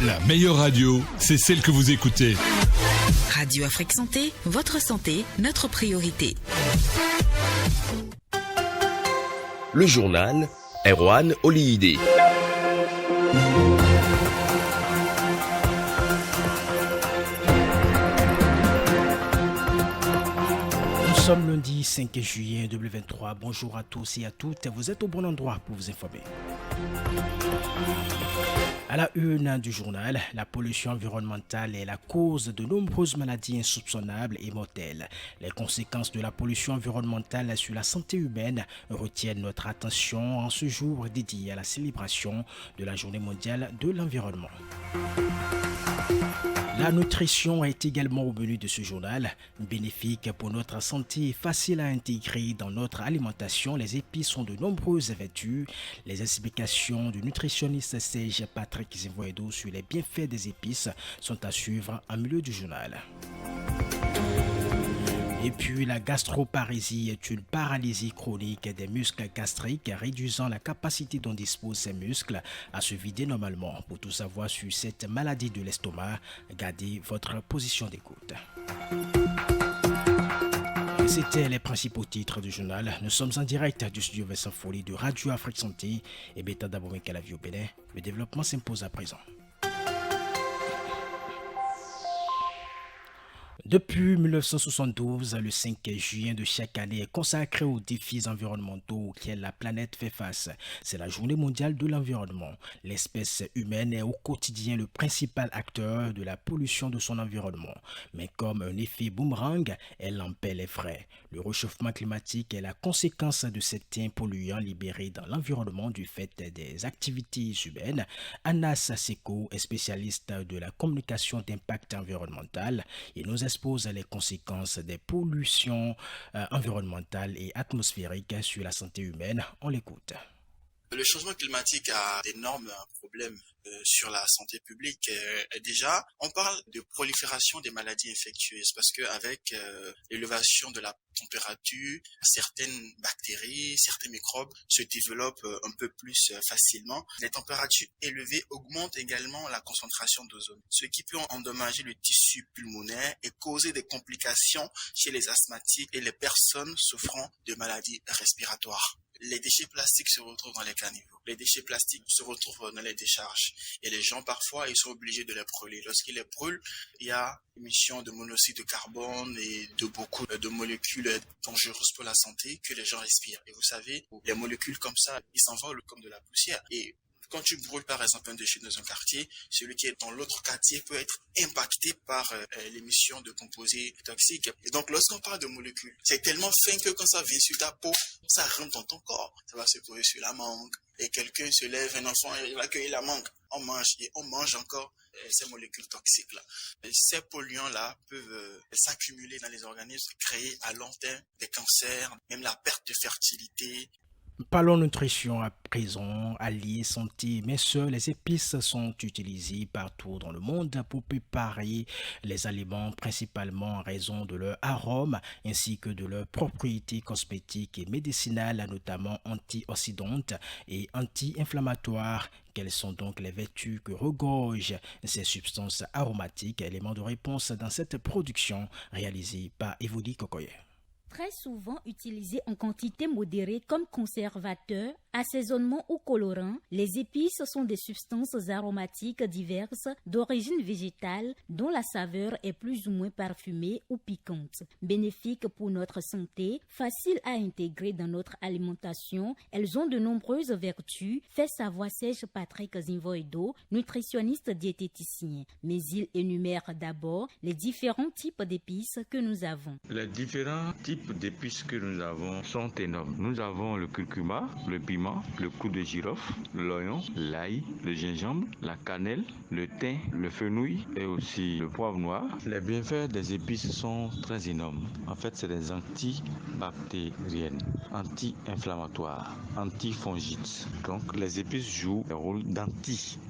La meilleure radio, c'est celle que vous écoutez. Radio Afrique Santé, votre santé, notre priorité. Le journal Erwan Oliyide. Nous sommes lundi 5 juillet 2023. Bonjour à tous et à toutes. Vous êtes au bon endroit pour vous informer. À la une du journal, la pollution environnementale est la cause de nombreuses maladies insoupçonnables et mortelles. Les conséquences de la pollution environnementale sur la santé humaine retiennent notre attention en ce jour dédié à la célébration de la Journée mondiale de l'environnement. La nutrition est également au menu de ce journal. Bénéfique pour notre santé et facile à intégrer dans notre alimentation, les épices ont de nombreuses vertus. Les explications du nutritionniste Serge Patrick Zimvoedo sur les bienfaits des épices sont à suivre en milieu du journal. Et puis, la gastroparésie est une paralysie chronique des muscles gastriques réduisant la capacité dont disposent ces muscles à se vider normalement. Pour tout savoir sur cette maladie de l'estomac, gardez votre position d'écoute. Et c'était les principaux titres du journal. Nous sommes en direct du studio Vincent Folly de Radio Afrique Santé et Beta Dabomé Calavi au Bénin. Le développement s'impose à présent. Depuis 1972, le 5 juin de chaque année est consacré aux défis environnementaux auxquels la planète fait face. C'est la journée mondiale de l'environnement. L'espèce humaine est au quotidien le principal acteur de la pollution de son environnement. Mais comme un effet boomerang, elle en paie les frais. Le réchauffement climatique est la conséquence de certains polluants libérés dans l'environnement du fait des activités humaines. Anas Seko est spécialiste de la communication d'impact environnemental et nous expose les conséquences des pollutions environnementales et atmosphériques sur la santé humaine. On l'écoute. Le changement climatique a d'énormes problèmes sur la santé publique. Déjà, on parle de prolifération des maladies infectieuses parce que avec l'élévation de la température, certaines bactéries, certains microbes se développent un peu plus facilement. Les températures élevées augmentent également la concentration d'ozone, ce qui peut endommager le tissu pulmonaire et causer des complications chez les asthmatiques et les personnes souffrant de maladies respiratoires. Les déchets plastiques se retrouvent dans les caniveaux. Les déchets plastiques se retrouvent dans les décharges. Et les gens, parfois, ils sont obligés de les brûler. Lorsqu'ils les brûlent, il y a émission de monoxyde de carbone et de beaucoup de molécules dangereuses pour la santé que les gens respirent. Et vous savez, les molécules comme ça, ils s'envolent comme de la poussière. Et quand tu brûles par exemple un déchet dans un quartier, celui qui est dans l'autre quartier peut être impacté par l'émission de composés toxiques. Et donc lorsqu'on parle de molécules, c'est tellement fin que quand ça vient sur ta peau, ça rentre dans ton corps. Ça va se poser sur la mangue. Et quelqu'un se lève, un enfant, il va cueillir la mangue. On mange et on mange encore ces molécules toxiques-là. Et ces polluants-là peuvent s'accumuler dans les organismes, créer à long terme des cancers, même la perte de fertilité. Parlons nutrition à présent, alliés santé, mais seules les épices sont utilisées partout dans le monde pour préparer les aliments, principalement en raison de leur arôme ainsi que de leurs propriétés cosmétiques et médicinales, notamment antioxydantes et anti-inflammatoires. Quelles sont donc les vertus que regorgent ces substances aromatiques? Élément de réponse dans cette production réalisée par Evody Kokoye. Très souvent utilisées en quantité modérée comme conservateur, assaisonnement ou colorant, les épices sont des substances aromatiques diverses d'origine végétale dont la saveur est plus ou moins parfumée ou piquante. Bénéfiques pour notre santé, faciles à intégrer dans notre alimentation, elles ont de nombreuses vertus, fait savoir Serge Patrick Zimvoedo, nutritionniste diététicien. Mais il énumère d'abord les différents types d'épices que nous avons. Les différents types d'épices que nous avons sont énormes. Nous avons le curcuma, le piment, le clou de girofle, l'oignon, l'ail, le gingembre, la cannelle, le thym, le fenouil et aussi le poivre noir. Les bienfaits des épices sont très énormes. En fait, c'est des antibactériennes, anti-inflammatoires, antifongides. Donc, les épices jouent le rôle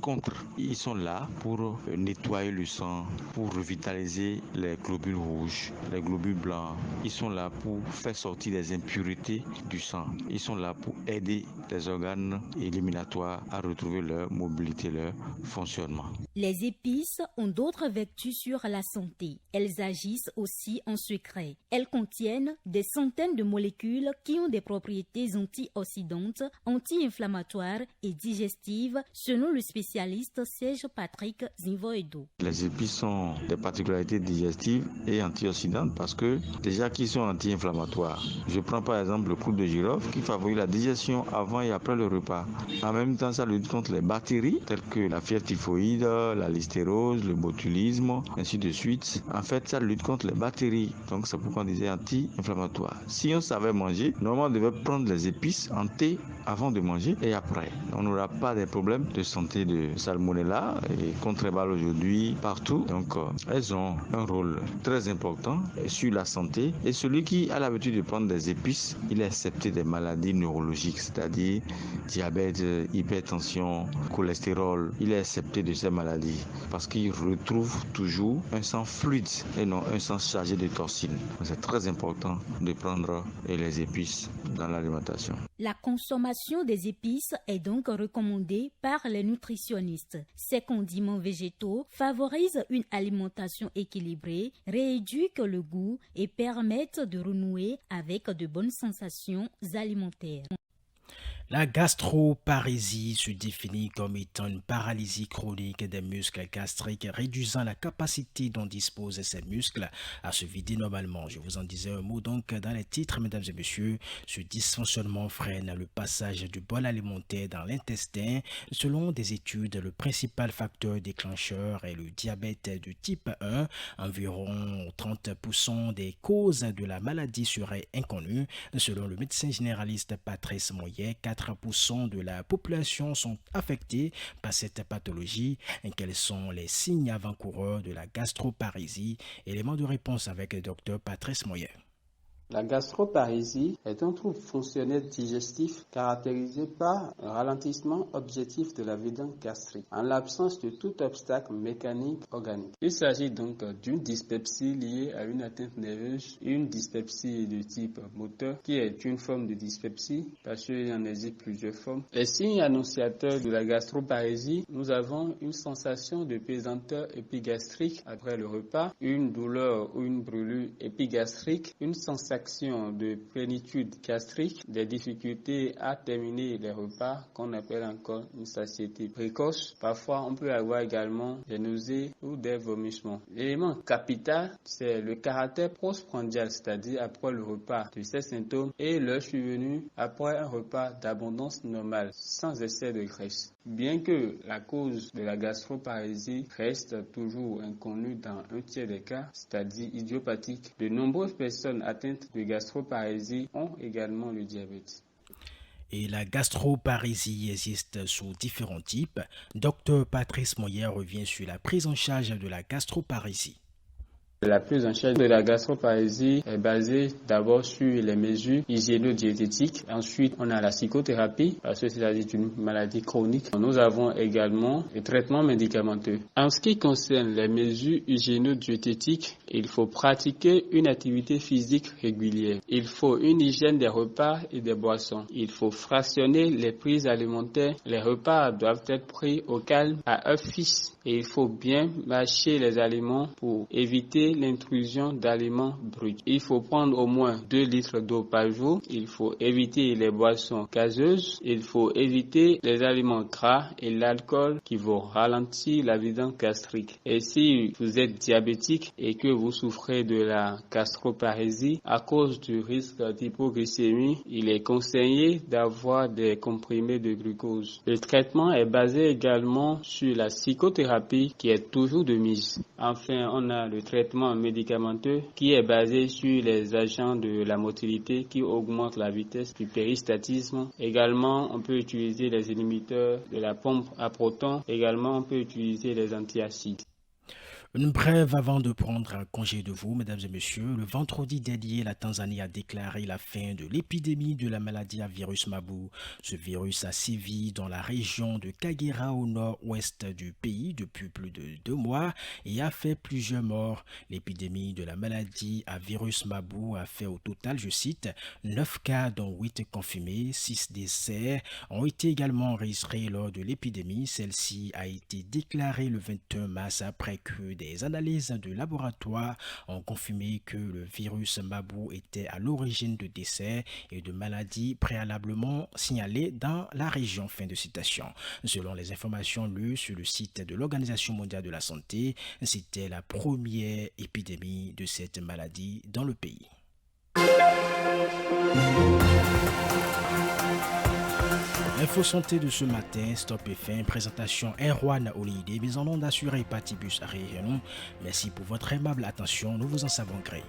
contre. Ils sont là pour nettoyer le sang, pour revitaliser les globules rouges, les globules blancs. Ils sont là pour faire sortir les impuretés du sang. Ils sont là pour aider les organes éliminatoires à retrouver leur mobilité, leur fonctionnement. Les épices ont d'autres vertus sur la santé. Elles agissent aussi en secret. Elles contiennent des centaines de molécules qui ont des propriétés antioxydantes, anti-inflammatoires et digestives, selon le spécialiste Serge Patrick Zinvoedo. Les épices ont des particularités digestives et antioxydantes parce que déjà qu'ils sont anti-inflammatoires. Je prends par exemple le clou de girofle qui favorise la digestion avant et après le repas. En même temps, ça lutte contre les bactéries telles que la fièvre typhoïde, la listérose, le botulisme, ainsi de suite. En fait, ça lutte contre les bactéries. Donc, c'est pourquoi on disait anti-inflammatoire. Si on savait manger, normalement, on devait prendre les épices en thé avant de manger et après. On n'aura pas des problèmes de santé de salmonella et contrebal aujourd'hui partout. Donc, elles ont un rôle très important sur la santé. Et celui qui a l'habitude de prendre des épices, il est accepté des maladies neurologiques, c'est-à-dire diabète, hypertension, cholestérol. Il est accepté de ces maladies parce qu'il retrouve toujours un sang fluide et non un sang chargé de toxines. C'est très important de prendre les épices dans l'alimentation. La consommation des épices est donc recommandée par les nutritionnistes. Ces condiments végétaux favorisent une alimentation équilibrée, rééduisent le goût et permettent de renouer avec de bonnes sensations alimentaires. La gastroparésie se définit comme étant une paralysie chronique des muscles gastriques réduisant la capacité dont disposent ces muscles à se vider normalement. Je vous en disais un mot donc dans les titres, mesdames et messieurs. Ce dysfonctionnement freine le passage du bol alimentaire dans l'intestin. Selon des études, le principal facteur déclencheur est le diabète de type 1. Environ 30% des causes de la maladie seraient inconnues. Selon le médecin généraliste Patrice Moyet, 4% de la population sont affectés par cette pathologie. Quels sont les signes avant-coureurs de la gastroparésie? Élément de réponse avec le Dr Patrice Moyet. La gastroparésie est un trouble fonctionnel digestif caractérisé par un ralentissement objectif de la vidange gastrique, en l'absence de tout obstacle mécanique organique. Il s'agit donc d'une dyspepsie liée à une atteinte nerveuse, une dyspepsie de type moteur, qui est une forme de dyspepsie, parce qu'il y en existe plusieurs formes. Les signes annonciateurs de la gastroparésie, nous avons une sensation de pesanteur épigastrique après le repas, une douleur ou une brûlure épigastrique, une sensation de plénitude gastrique, des difficultés à terminer les repas qu'on appelle encore une satiété précoce. Parfois, on peut avoir également des nausées ou des vomissements. L'élément capital, c'est le caractère postprandial, c'est-à-dire après le repas de ces symptômes et leur survenue après un repas d'abondance normale, sans excès de graisse. Bien que la cause de la gastroparésie reste toujours inconnue dans un tiers des cas, c'est-à-dire idiopathique, de nombreuses personnes atteintes de gastroparésie ont également le diabète. Et la gastroparésie existe sous différents types. Dr Patrice Moyet revient sur la prise en charge de la gastroparésie. La prise en charge de la gastroparésie est basée d'abord sur les mesures hygiéno-diététiques. Ensuite, on a la psychothérapie, parce que c'est une maladie chronique. Nous avons également les traitements médicamenteux. En ce qui concerne les mesures hygiéno-diététiques, il faut pratiquer une activité physique régulière. Il faut une hygiène des repas et des boissons. Il faut fractionner les prises alimentaires. Les repas doivent être pris au calme à heure fixe. Et il faut bien mâcher les aliments pour éviter l'intrusion d'aliments bruts. Il faut prendre au moins 2 litres d'eau par jour. Il faut éviter les boissons gazeuses. Il faut éviter les aliments gras et l'alcool qui vont ralentir la vidange gastrique. Et si vous êtes diabétique et que vous souffrez de la gastroparésie à cause du risque d'hypoglycémie, il est conseillé d'avoir des comprimés de glucose. Le traitement est basé également sur la psychothérapie qui est toujours de mise. Enfin, on a le traitement médicamenteux qui est basé sur les agents de la motilité qui augmentent la vitesse du péristatisme. Également, on peut utiliser les inhibiteurs de la pompe à protons. Également, on peut utiliser les antiacides. Une brève avant de prendre un congé de vous, mesdames et messieurs. Le vendredi dernier, la Tanzanie a déclaré la fin de l'épidémie de la maladie à virus Mabou. Ce virus a sévi dans la région de Kagera au nord-ouest du pays depuis plus de 2 mois et a fait plusieurs morts. L'épidémie de la maladie à virus Mabou a fait au total, je cite, 9 cas dont 8 confirmés, 6 décès ont été également enregistrés lors de l'épidémie. Celle-ci a été déclarée le 21 mars après que des analyses de laboratoire ont confirmé que le virus Mabou était à l'origine de décès et de maladies préalablement signalées dans la région. Fin de citation. Selon les informations lues sur le site de l'Organisation mondiale de la santé, c'était la première épidémie de cette maladie dans le pays. Info santé de ce matin, Stop et fin, présentation Erwan Olide, mise en onde assurée par Tibus Réhénon. Merci pour votre aimable attention, nous vous en savons gré.